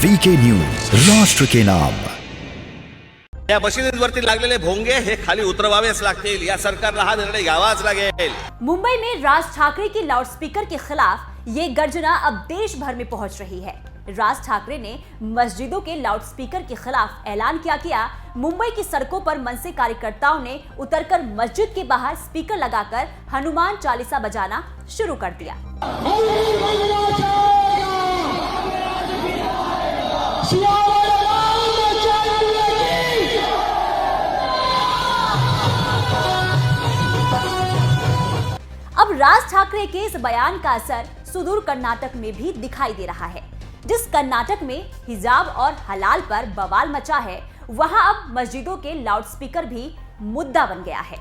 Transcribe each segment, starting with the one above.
VK news, राष्ट्र के नाम। या मशिदींवरती लागलेले भोंगे हे खाली उतरवावेच लागतील। या सरकारला हा निर्णय घ्यावाच लागेल। मुंबई में राज ठाकरे के लाउडस्पीकर के खिलाफ ये गर्जना अब देश भर में पहुंच रही है। राज ठाकरे ने मस्जिदों के लाउडस्पीकर के खिलाफ ऐलान किया। मुंबई की सड़कों पर मनसे कार्यकर्ताओं ने उतरकर मस्जिद के बाहर स्पीकर लगाकर हनुमान चालीसा बजाना शुरू कर दिया। अब राज ठाकरे के इस बयान का असर सुदूर कर्नाटक में भी दिखाई दे रहा है। जिस कर्नाटक में हिजाब और हलाल पर बवाल मचा है, वहां अब मस्जिदों के लाउडस्पीकर भी मुद्दा बन गया है।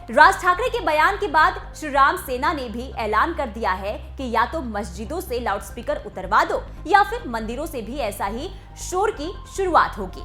राज ठाकरे के बयान के बाद श्री राम सेना ने भी ऐलान कर दिया है कि या तो मस्जिदों से लाउडस्पीकर उतरवा दो या फिर मंदिरों से भी ऐसा ही शोर की शुरुआत होगी।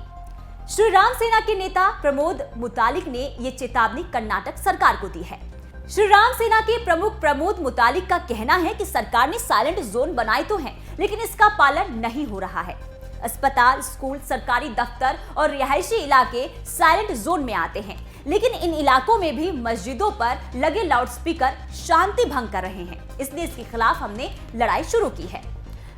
श्री राम सेना के नेता प्रमोद मुतालिक ने ये चेतावनी कर्नाटक सरकार को दी है। श्री राम सेना के प्रमुख प्रमोद मुतालिक का कहना है कि सरकार ने साइलेंट जोन बनाए तो हैं, लेकिन इसका पालन नहीं हो रहा है। अस्पताल, स्कूल, सरकारी दफ्तर और रिहायशी इलाके साइलेंट जोन में आते हैं, लेकिन इन इलाकों में भी मस्जिदों पर लगे लाउडस्पीकर शांति भंग कर रहे हैं। इसलिए इसके खिलाफ हमने लड़ाई शुरू की है।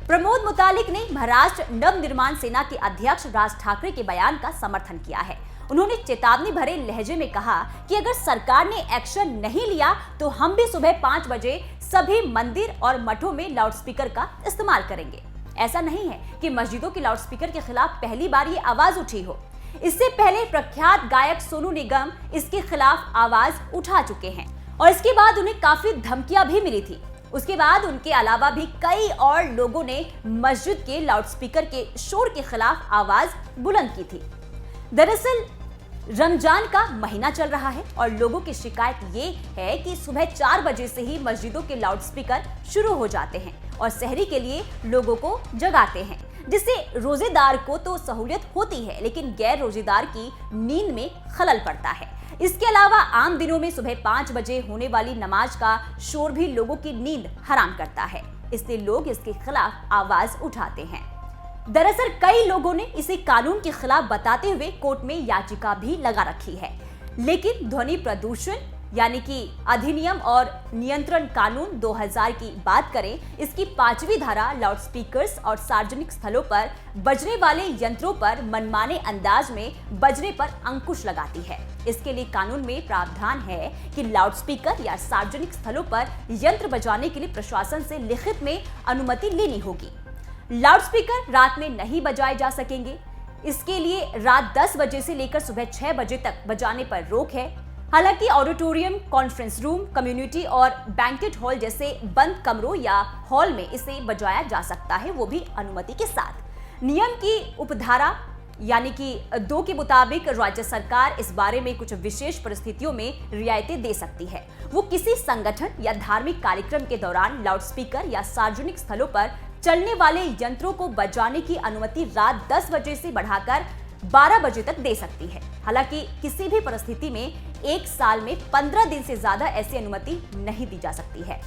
प्रमोद मुतालिक ने महाराष्ट्र नव निर्माण सेना के अध्यक्ष राज ठाकरे के बयान का समर्थन किया है। उन्होंने चेतावनी भरे लहजे में कहा कि अगर सरकार ने एक्शन नहीं लिया तो हम भी सुबह 5 बजे सभी मंदिर और मठों में लाउडस्पीकर का इस्तेमाल करेंगे। ऐसा नहीं है कि मस्जिदों के लाउडस्पीकर के खिलाफ पहली बार ये आवाज उठी हो। इससे पहले प्रख्यात गायक सोनू निगम इसके खिलाफ आवाज उठा चुके हैं और इसके बाद उन्हें काफी धमकियां भी मिली थी। उसके बाद उनके अलावा भी कई और लोगों ने मस्जिद के लाउडस्पीकर के शोर के खिलाफ आवाज बुलंद की थी। दरअसल रमजान का महीना चल रहा है और लोगों की शिकायत ये है कि सुबह 4 बजे से ही मस्जिदों के लाउडस्पीकर शुरू हो जाते हैं और सहरी के लिए लोगों को जगाते हैं, जिससे रोजेदार को तो सहूलियत होती है, लेकिन गैर रोजेदार की नींद में खलल पड़ता है। इसके अलावा आम दिनों में सुबह 5 बजे होने वाली नमाज का शोर भी लोगों की नींद हराम करता है, इसलिए लोग इसके खिलाफ आवाज उठाते हैं। दरअसल कई लोगों ने इसे कानून के खिलाफ बताते हुए कोर्ट में याचिका भी लगा रखी है, लेकिन ध्वनि प्रदूषण यानी कि अधिनियम और नियंत्रण कानून 2000 की बात करें, इसकी 5वीं धारा लाउडस्पीकर्स और सार्वजनिक स्थलों पर बजने वाले यंत्रों पर मनमाने अंदाज में बजने पर अंकुश लगाती है। इसके लिए कानून में प्रावधान है कि लाउडस्पीकर या सार्वजनिक स्थलों पर यंत्र बजाने के लिए प्रशासन से लिखित में अनुमति लेनी होगी। लाउडस्पीकर रात में नहीं बजाए जा सकेंगे। इसके लिए रात 10 बजे से लेकर सुबह 6 बजे तक बजाने पर रोक है। हालांकि ऑडिटोरियम, कॉन्फ्रेंस रूम, कम्युनिटी और बैंकेट हॉल जैसे बंद कमरों या हॉल में इसे बजाया जा सकता है, वो भी अनुमति के साथ। नियम की उपधारा यानी कि 2 के मुताबिक राज्य सरकार इस बारे में कुछ विशेष परिस्थितियों में रियायतें दे सकती है। वो किसी संगठन या धार्मिक कार्यक्रम के दौरान लाउडस्पीकर या सार्वजनिक स्थलों पर चलने वाले यंत्रों को बजाने की अनुमति रात 10 बजे से बढ़ाकर 12 बजे तक दे सकती है। हालांकि किसी भी परिस्थिति में 1 साल में 15 दिन से ज्यादा ऐसी अनुमति नहीं दी जा सकती है।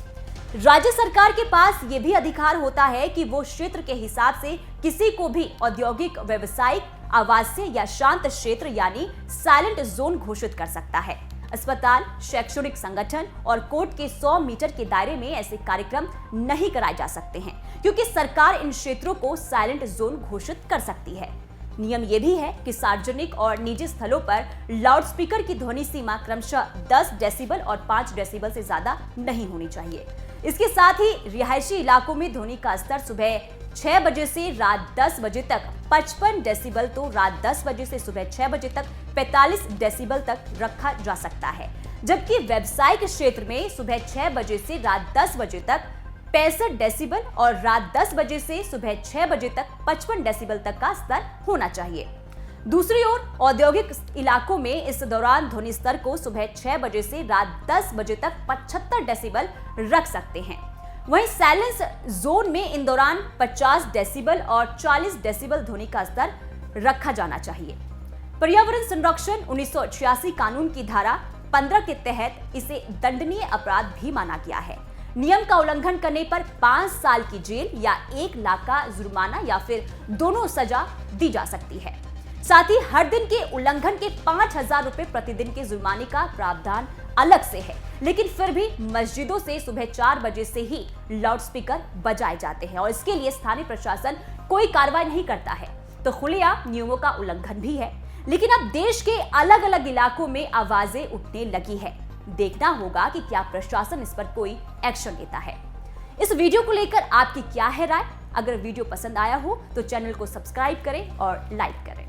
राज्य सरकार के पास ये भी अधिकार होता है कि वो क्षेत्र के हिसाब से किसी को भी औद्योगिक, व्यावसायिक, आवासीय या शांत क्षेत्र यानी साइलेंट जोन घोषित कर सकता है। अस्पताल, शैक्षणिक संगठन और कोर्ट के 100 मीटर के दायरे में ऐसे कार्यक्रम नहीं कराए जा सकते हैं, क्योंकि सरकार इन क्षेत्रों को साइलेंट जोन घोषित कर सकती है। नियम यह भी है कि सार्वजनिक और निजी स्थलों पर लाउडस्पीकर की ध्वनि सीमा क्रमशः 10 डेसिबल और 5 डेसिबल से ज्यादा नहीं होनी चाहिए। इसके साथ ही रिहायशी इलाकों में ध्वनि का स्तर सुबह 6 बजे से रात 10 बजे तक 55 डेसिबल तो रात 10 बजे से सुबह 6 बजे तक 45 डेसिबल तक रखा जा सकता है, जबकि व्यावसायिक क्षेत्र में सुबह 6 बजे से रात 10 बजे तक 65 डेसिबल और रात 10 बजे से सुबह 6 बजे तक 55 डेसिबल तक का स्तर होना चाहिए। दूसरी ओर औद्योगिक इलाकों में इस दौरान ध्वनि स्तर को सुबह 6 बजे से रात 10 बजे तक 75 डेसिबल रख सकते हैं। वहीं साइलेंस जोन में इन दौरान 50 डेसिबल और 40 डेसिबल ध्वनि का स्तर रखा जाना चाहिए। पर्यावरण संरक्षण 1986 कानून की धारा 15 के तहत इसे दंडनीय अपराध भी माना गया है। नियम का उल्लंघन करने पर 5 साल की जेल या 1 लाख का जुर्माना या फिर दोनों सजा दी जा सकती है। साथ ही हर दिन के उल्लंघन के 5,000 रुपए प्रतिदिन के जुर्माने का प्रावधान अलग से है, लेकिन फिर भी मस्जिदों से सुबह 4 बजे से ही लाउडस्पीकर बजाए जाते हैं और इसके लिए स्थानीय प्रशासन कोई कार्रवाई नहीं करता है, तो खुलेआम नियमों का उल्लंघन भी है। लेकिन अब देश के अलग अलग इलाकों में आवाजें उठने लगी है। देखना होगा कि क्या प्रशासन इस पर कोई एक्शन लेता है। इस वीडियो को लेकर आपकी क्या है राय? अगर वीडियो पसंद आया हो तो चैनल को सब्सक्राइब करें और लाइक करें।